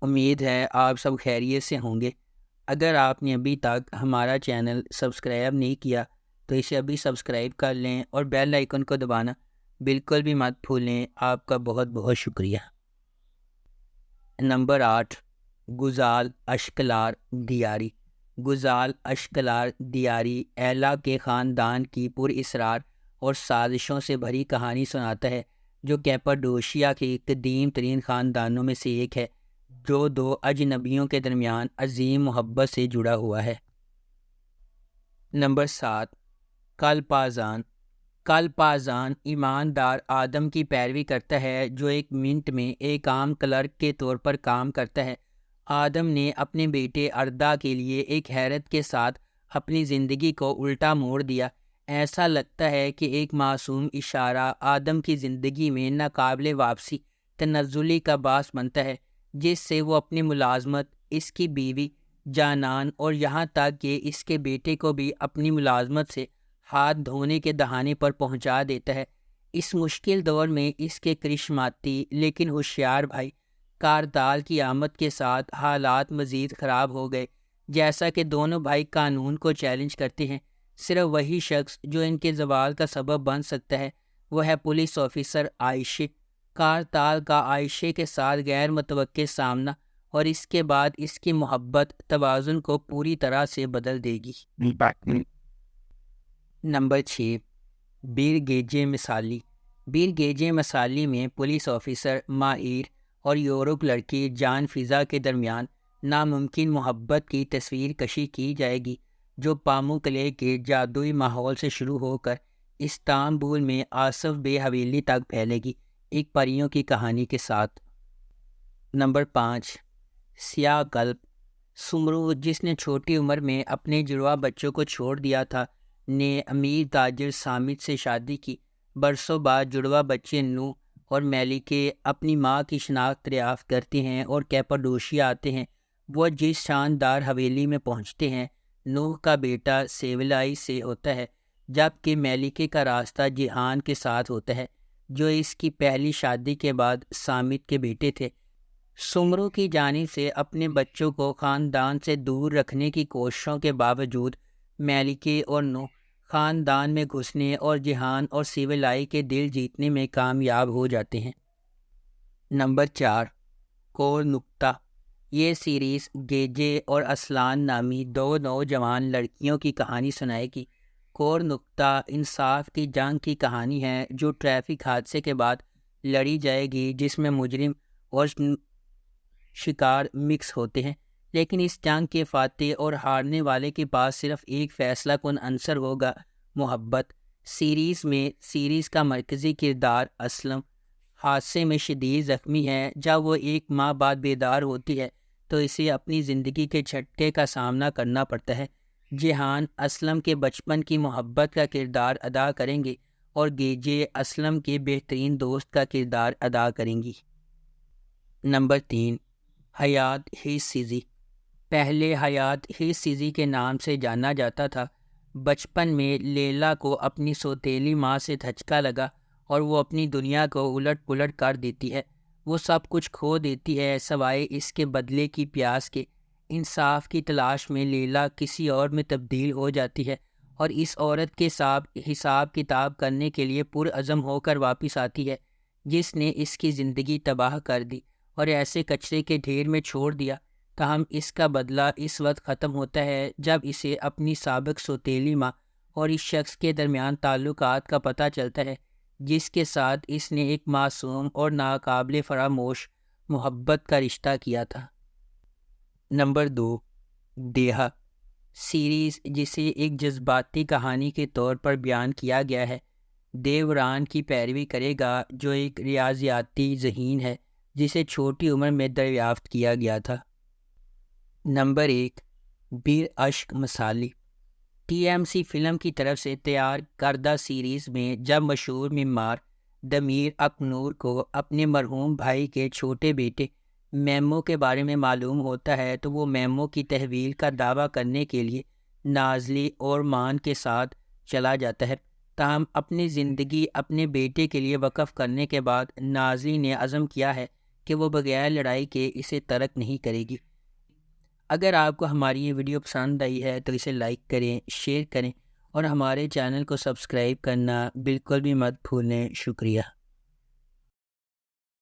امید ہے آپ سب خیریت سے ہوں گے۔ اگر آپ نے ابھی تک ہمارا چینل سبسکرائب نہیں کیا تو اسے ابھی سبسکرائب کر لیں اور بیل آئیکن کو دبانا بالکل بھی مت بھولیں۔ آپ کا بہت بہت شکریہ۔ نمبر 8، گزال اشکلار دیاری۔ گزال اشکلار دیاری ایلا کے خاندان کی پر اسرار اور سازشوں سے بھری کہانی سناتا ہے، جو کیپاڈوشیا کے قدیم ترین خاندانوں میں سے ایک ہے، جو دو اجنبیوں کے درمیان عظیم محبت سے جڑا ہوا ہے۔ نمبر 7، کلپازان۔ کلپازان ایماندار آدم کی پیروی کرتا ہے، جو ایک منٹ میں ایک عام کلرک کے طور پر کام کرتا ہے۔ آدم نے اپنے بیٹے اردا کے لیے ایک حیرت کے ساتھ اپنی زندگی کو الٹا موڑ دیا۔ ایسا لگتا ہے کہ ایک معصوم اشارہ آدم کی زندگی میں ناقابل واپسی تنزلی کا باعث بنتا ہے، جس سے وہ اپنی ملازمت، اس کی بیوی جانان اور یہاں تک کہ اس کے بیٹے کو بھی اپنی ملازمت سے ہاتھ دھونے کے دہانے پر پہنچا دیتا ہے۔ اس مشکل دور میں اس کے کرشماتی لیکن ہوشیار بھائی کارتال کی آمد کے ساتھ حالات مزید خراب ہو گئے۔ جیسا کہ دونوں بھائی قانون کو چیلنج کرتے ہیں، صرف وہی شخص جو ان کے زوال کا سبب بن سکتا ہے وہ ہے پولیس آفیسر عائشہ۔ کارتال کا عائشہ کے ساتھ غیر متوقع سامنا اور اس کے بعد اس کی محبت توازن کو پوری طرح سے بدل دے گی۔ نمبر 6، بیرگیجے مثالی۔ بیرگیجے مثالی میں پولیس آفیسر ماہر اور یورک لڑکی جان فضا کے درمیان ناممکن محبت کی تصویر کشی کی جائے گی، جو پاموکلے کے جادوئی ماحول سے شروع ہو کر استنبول میں آصف بے حویلی تک پھیلے گی، ایک پریوں کی کہانی کے ساتھ۔ نمبر 5، سیاہ قلب۔ سمرو، جس نے چھوٹی عمر میں اپنے جڑواں بچوں کو چھوڑ دیا تھا، نے امیر تاجر سامت سے شادی کی۔ برسوں بعد جڑواں بچے نوح اور میلیکے اپنی ماں کی شناخت دریافت کرتے ہیں اور کیپاڈوشیا آتے ہیں۔ وہ جس شاندار حویلی میں پہنچتے ہیں، نوح کا بیٹا سیولائی سے ہوتا ہے، جبکہ میلیکے کا راستہ جہان کے ساتھ ہوتا ہے، جو اس کی پہلی شادی کے بعد سامت کے بیٹے تھے۔ سمرو کی جانب سے اپنے بچوں کو خاندان سے دور رکھنے کی کوششوں کے باوجود میلیکے اور نوح خاندان میں گھسنے اور جہان اور سیولائی کے دل جیتنے میں کامیاب ہو جاتے ہیں۔ نمبر 4، کور نکتہ۔ یہ سیریز گیجے اور اسلان نامی دو نوجوان لڑکیوں کی کہانی سنائے گی۔ کور نکتہ انصاف کی جنگ کی کہانی ہے، جو ٹریفک حادثے کے بعد لڑی جائے گی، جس میں مجرم اور شکار مکس ہوتے ہیں، لیکن اس جنگ کے فاتح اور ہارنے والے کے پاس صرف ایک فیصلہ کن عنصر ہوگا: محبت۔ سیریز کا مرکزی کردار اسلم حادثے میں شدید زخمی ہے۔ جب وہ ایک ماہ بعد بیدار ہوتی ہے تو اسے اپنی زندگی کے جھٹکے کا سامنا کرنا پڑتا ہے۔ جہان اسلم کے بچپن کی محبت کا کردار ادا کریں گے اور گیجے اسلم کے بہترین دوست کا کردار ادا کریں گی۔ نمبر 3، حیات ہیسیزی۔ پہلے حیات ہیسیزی کے نام سے جانا جاتا تھا۔ بچپن میں لیلا کو اپنی سوتیلی ماں سے دھچکا لگا اور وہ اپنی دنیا کو الٹ پلٹ کر دیتی ہے۔ وہ سب کچھ کھو دیتی ہے سوائے اس کے بدلے کی پیاس کے۔ انصاف کی تلاش میں لیلا کسی اور میں تبدیل ہو جاتی ہے اور اس عورت کے ساتھ حساب کتاب کرنے کے لیے پرعزم ہو کر واپس آتی ہے، جس نے اس کی زندگی تباہ کر دی اور ایسے کچرے کے ڈھیر میں چھوڑ دیا۔ تاہم اس کا بدلہ اس وقت ختم ہوتا ہے جب اسے اپنی سابق سوتیلی ماں اور اس شخص کے درمیان تعلقات کا پتہ چلتا ہے، جس کے ساتھ اس نے ایک معصوم اور ناقابل فراموش محبت کا رشتہ کیا تھا۔ نمبر 2، دیہا۔ سیریز جسے ایک جذباتی کہانی کے طور پر بیان کیا گیا ہے، دیوران کی پیروی کرے گا، جو ایک ریاضیاتی ذہین ہے جسے چھوٹی عمر میں دریافت کیا گیا تھا۔ نمبر 1، بیر اشک مثالی۔ TMC فلم کی طرف سے تیار کردہ سیریز میں جب مشہور معمار دمیر اکنور کو اپنے مرحوم بھائی کے چھوٹے بیٹے میمو کے بارے میں معلوم ہوتا ہے تو وہ میمو کی تحویل کا دعویٰ کرنے کے لیے نازلی اور مان کے ساتھ چلا جاتا ہے۔ تاہم اپنی زندگی اپنے بیٹے کے لیے وقف کرنے کے بعد نازلی نے عزم کیا ہے کہ وہ بغیر لڑائی کے اسے ترک نہیں کرے گی۔ اگر آپ کو ہماری یہ ویڈیو پسند آئی ہے تو اسے لائک کریں، شیئر کریں اور ہمارے چینل کو سبسکرائب کرنا بالکل بھی مت بھولیں۔ شکریہ۔